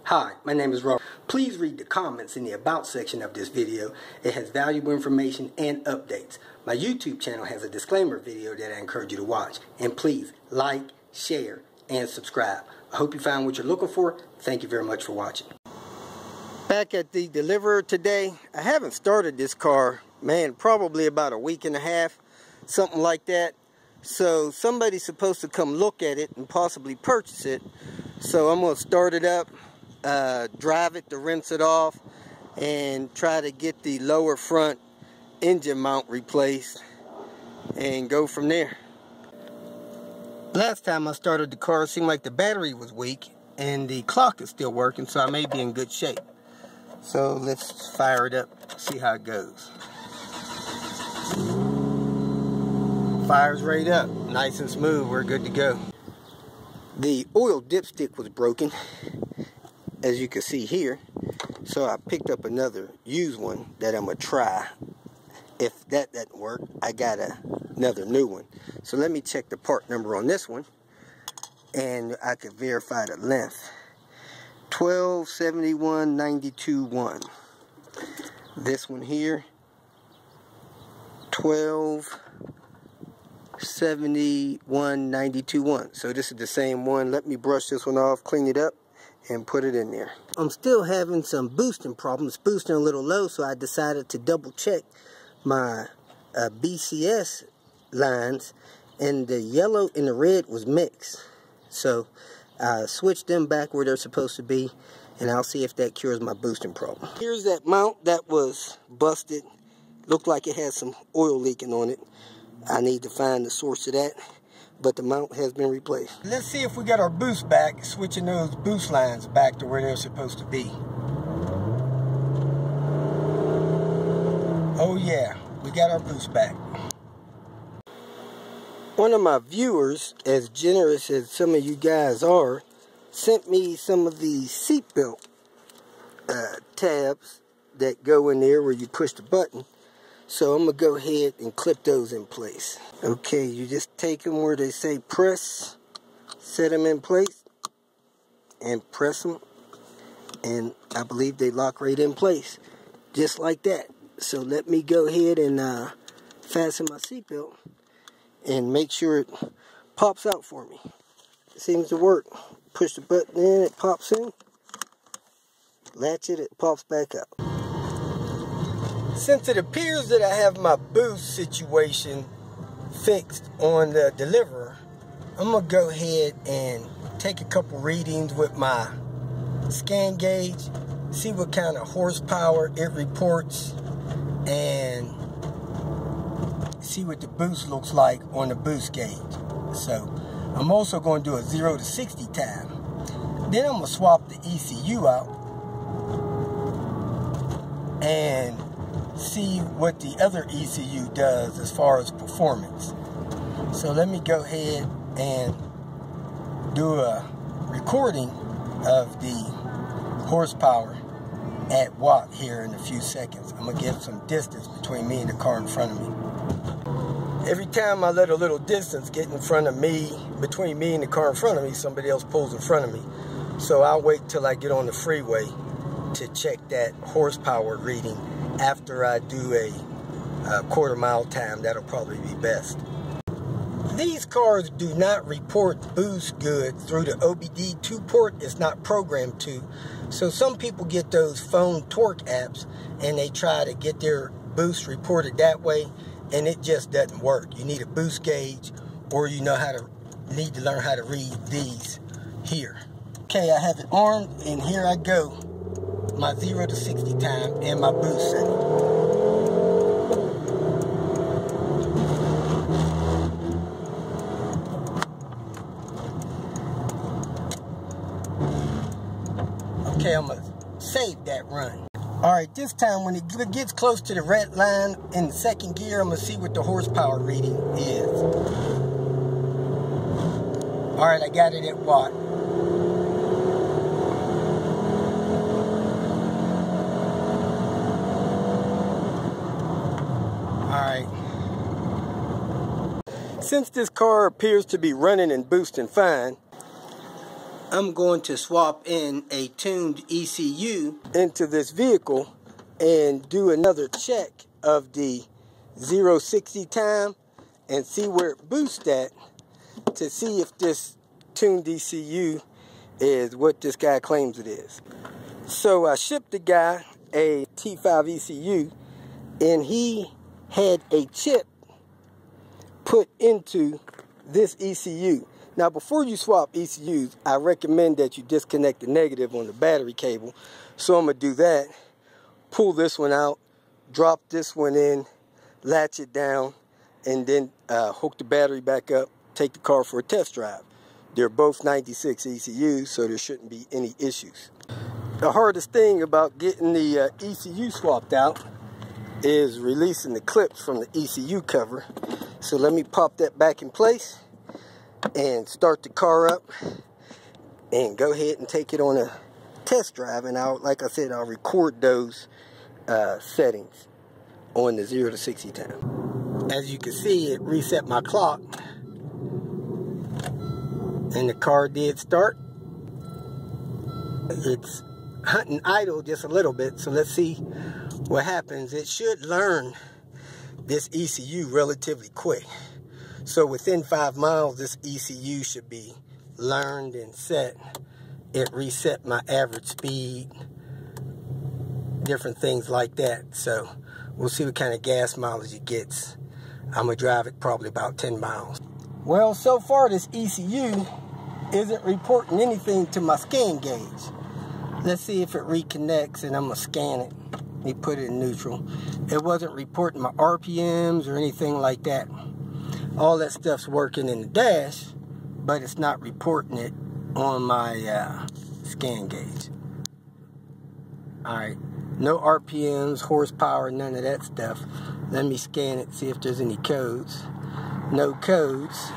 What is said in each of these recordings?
Hi, my name is Robert. Please read the comments in the About section of this video. It has valuable information and updates. My YouTube channel has a disclaimer video that I encourage you to watch. And please like, share, and subscribe. I hope you found what you're looking for. Thank you very much for watching. Back at the deliverer today. I haven't started this car, man, probably about a week and a half, something like that. So somebody's supposed to come look at it and possibly purchase it. So I'm going to start it up. Drive it to rinse it off and try to get the lower front engine mount replaced and go from there. Last time I started the car, it seemed like the battery was weak and the clock is still working, so I may be in good shape. So let's fire it up, see how it goes. Fire's right up, nice and smooth, we're good to go. The oil dipstick was broken, as you can see here, so I picked up another used one that I'm gonna try. If that doesn't work, I got another new one. So let me check the part number on this one and I can verify the length. 127192.1. This one here, 127192.1. So this is the same one. Let me brush this one off, clean it up, and put it in there. I'm still having some boosting problems, boosting a little low, so I decided to double check my BCS lines, and the yellow and the red was mixed. So I switched them back where they're supposed to be, and I'll see if that cures my boosting problem. Here's that mount that was busted. Looked like it had some oil leaking on it. I need to find the source of that, but the mount has been replaced. Let's see if we got our boost back, switching those boost lines back to where they're supposed to be. Oh yeah, we got our boost back. One of my viewers, as generous as some of you guys are, sent me some of the seatbelt tabs that go in there where you push the button. So I'm going to go ahead and clip those in place. Okay, you just take them where they say press, set them in place, and press them. And I believe they lock right in place, just like that. So let me go ahead and fasten my seatbelt and make sure it pops out for me. It seems to work. Push the button in, it pops in. Latch it, it pops back up. Since it appears that I have my boost situation fixed on the deliverer, I'm going to go ahead and take a couple readings with my scan gauge, see what kind of horsepower it reports, and see what the boost looks like on the boost gauge. So I'm also going to do a 0 to 60 time. Then I'm going to swap the ECU out and see what the other ECU does as far as performance. So let me go ahead and do a recording of the horsepower at watt here in a few seconds. I'm going to give some distance between me and the car in front of me. Every time I let a little distance get in front of me, between me and the car in front of me, somebody else pulls in front of me. So I'll wait till I get on the freeway to check that horsepower reading. After I do a quarter mile time, that'll probably be best. These cars do not report boost good through the OBD2 port. It's not programmed to. So some people get those phone torque apps and they try to get their boost reported that way, and it just doesn't work. You need a boost gauge, or you need to learn how to read these here. Okay, I have it armed, and here I go. My 0 to 60 time and my boost setting. Okay, I'm going to save that run. Alright, this time when it gets close to the red line in the second gear, I'm going to see what the horsepower reading is. Alright, I got it at watt. Alright. Since this car appears to be running and boosting fine, I'm going to swap in a tuned ECU into this vehicle and do another check of the 0-60 time and see where it boosts at to see if this tuned ECU is what this guy claims it is. So I shipped the guy a T5 ECU and he had a chip put into this ECU. Now before you swap ECUs, I recommend that you disconnect the negative on the battery cable. So I'm going to do that, pull this one out, drop this one in, latch it down, and then hook the battery back up, take the car for a test drive. They're both 96 ECUs, so there shouldn't be any issues. The hardest thing about getting the ECU swapped out is releasing the clips from the ECU cover. So let me pop that back in place and start the car up and go ahead and take it on a test drive. And like I said, I'll record those settings on the 0-60 time. As you can see, it reset my clock and the car did start. It's hunting idle just a little bit, so let's see what happens. It should learn this ECU relatively quick. So within 5 miles, this ECU should be learned and set. It reset my average speed, different things like that. So we'll see what kind of gas mileage it gets. I'm going to drive it probably about 10 miles. Well, so far this ECU isn't reporting anything to my scan gauge. Let's see if it reconnects, and I'm going to scan it. Let me put it in neutral. It wasn't reporting my RPMs or anything like that. All that stuff's working in the dash, but it's not reporting it on my scan gauge. Alright, no RPMs, horsepower, none of that stuff. Let me scan it, see if there's any codes. No codes.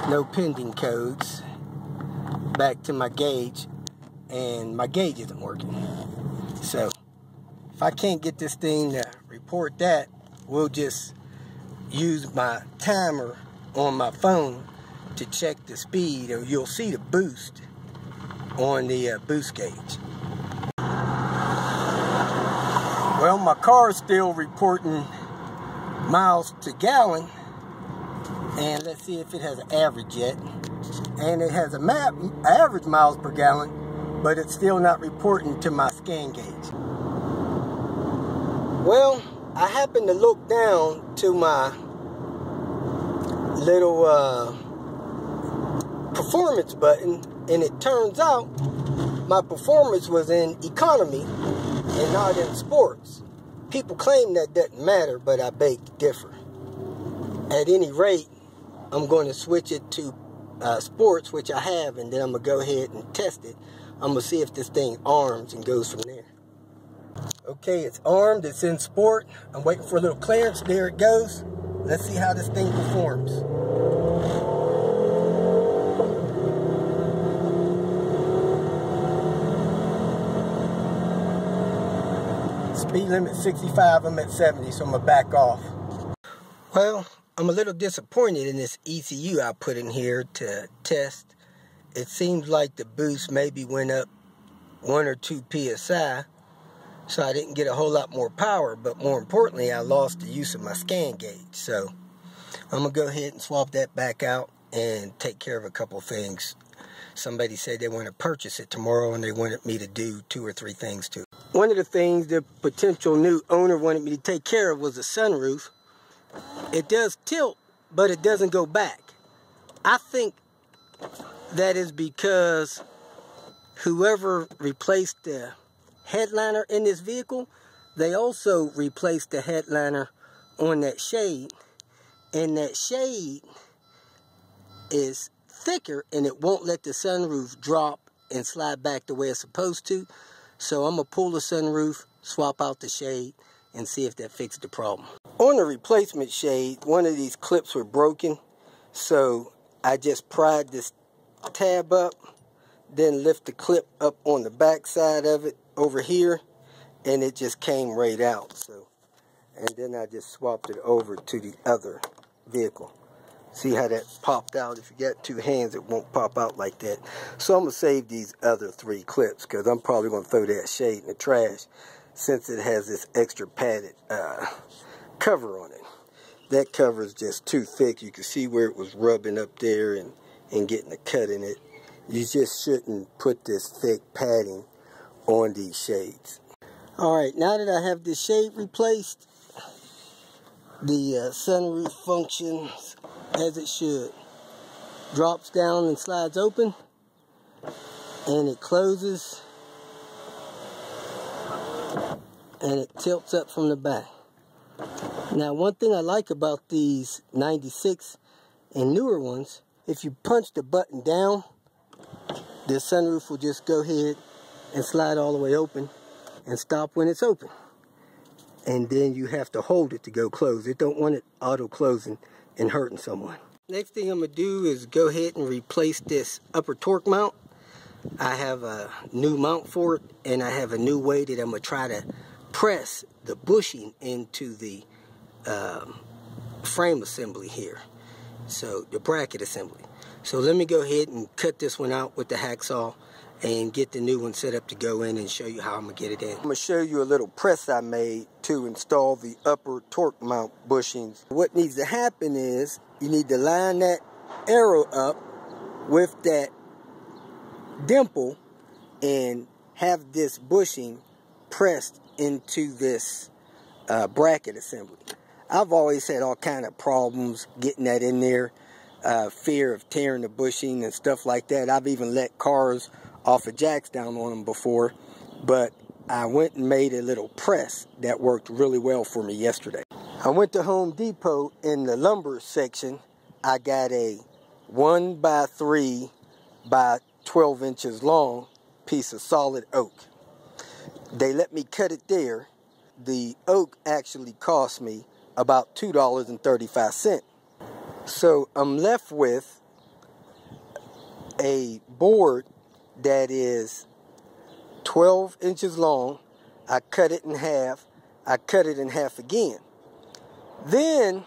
No pending codes. Back to my gauge, and my gauge isn't working. So if I can't get this thing to report that, we'll just use my timer on my phone to check the speed, or you'll see the boost on the boost gauge. Well, my car is still reporting miles to gallon, and let's see if it has an average yet. And it has a average miles per gallon, but it's still not reporting to my scan gauge. Well, I happened to look down to my little performance button, and it turns out my performance was in economy and not in sports. People claim that doesn't matter, but I beg to differ. At any rate, I'm going to switch it to sports, which I have, and then I'm going to go ahead and test it. I'm going to see if this thing arms and goes from there. Okay, it's armed, it's in sport. I'm waiting for a little clearance. There it goes. Let's see how this thing performs. Speed limit 65, I'm at 70, so I'm going to back off. Well, I'm a little disappointed in this ECU I put in here to test. It seems like the boost maybe went up 1 or 2 PSI. So I didn't get a whole lot more power, but more importantly, I lost the use of my scan gauge. So I'm going to go ahead and swap that back out and take care of a couple things. Somebody said they want to purchase it tomorrow, and they wanted me to do 2 or 3 things to it. One of the things the potential new owner wanted me to take care of was the sunroof. It does tilt, but it doesn't go back. I think that is because whoever replaced the headliner in this vehicle, they also replaced the headliner on that shade, and that shade is thicker and it won't let the sunroof drop and slide back the way it's supposed to. So I'm gonna pull the sunroof, swap out the shade, and see if that fixes the problem. On the replacement shade, one of these clips were broken, so I just pried this tab up, then lift the clip up on the back side of it over here, and it just came right out. So, and then I just swapped it over to the other vehicle. See how that popped out? If you got two hands, it won't pop out like that. So I'm going to save these other 3 clips because I'm probably going to throw that shade in the trash since it has this extra padded cover on it. That cover is just too thick. You can see where it was rubbing up there and getting a cut in it. You just shouldn't put this thick padding on these shades. Alright, now that I have this shade replaced, the sunroof functions as it should. Drops down and slides open, and it closes, and it tilts up from the back. Now, one thing I like about these 96 and newer ones, if you punch the button down, the sunroof will just go ahead and slide all the way open and stop when it's open. And then you have to hold it to go close. It don't want it auto closing and hurting someone. Next thing I'm going to do is go ahead and replace this upper torque mount. I have a new mount for it, and I have a new way that I'm going to try to press the bushing into the frame assembly here. So the bracket assembly. So let me go ahead and cut this one out with the hacksaw and get the new one set up to go in and show you how I'm going to get it in. I'm going to show you a little press I made to install the upper torque mount bushings. What needs to happen is you need to line that arrow up with that dimple and have this bushing pressed into this bracket assembly. I've always had all kind of problems getting that in there. Fear of tearing the bushing and stuff like that. I've even let cars off of jacks down on them before, but I went and made a little press that worked really well for me yesterday. I went to Home Depot. In the lumber section, I got a 1 by 3 by 12 inches long piece of solid oak. They let me cut it there. The oak actually cost me about $2.35. So I'm left with a board that is 12 inches long. I cut it in half. I cut it in half again. Then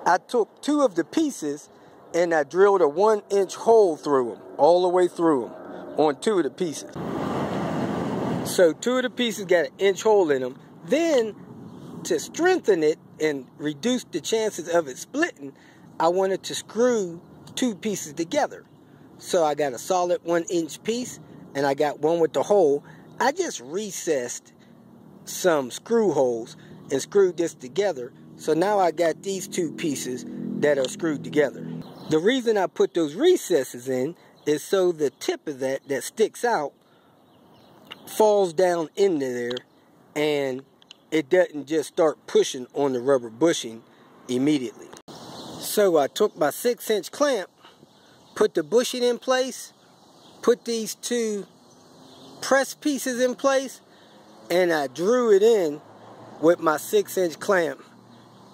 I took 2 of the pieces and I drilled a 1-inch hole through them, all the way through them, on 2 of the pieces. So 2 of the pieces got an inch hole in them. Then to strengthen it and reduce the chances of it splitting, I wanted to screw 2 pieces together. So I got a solid 1-inch piece and I got one with the hole. I just recessed some screw holes and screwed this together. So now I got these 2 pieces that are screwed together. The reason I put those recesses in is so the tip of that sticks out falls down into there and it doesn't just start pushing on the rubber bushing immediately. So I took my 6-inch clamp, put the bushing in place, put these 2 press pieces in place, and I drew it in with my 6-inch clamp.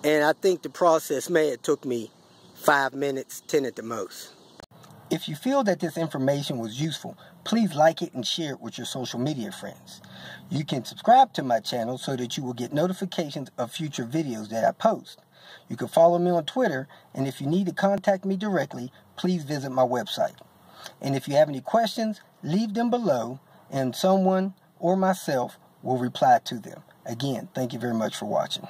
And I think the process may have took me 5 minutes, 10 at the most. If you feel that this information was useful, please like it and share it with your social media friends. You can subscribe to my channel so that you will get notifications of future videos that I post. You can follow me on Twitter, and if you need to contact me directly, please visit my website. And if you have any questions, leave them below, and someone or myself will reply to them. Again, thank you very much for watching.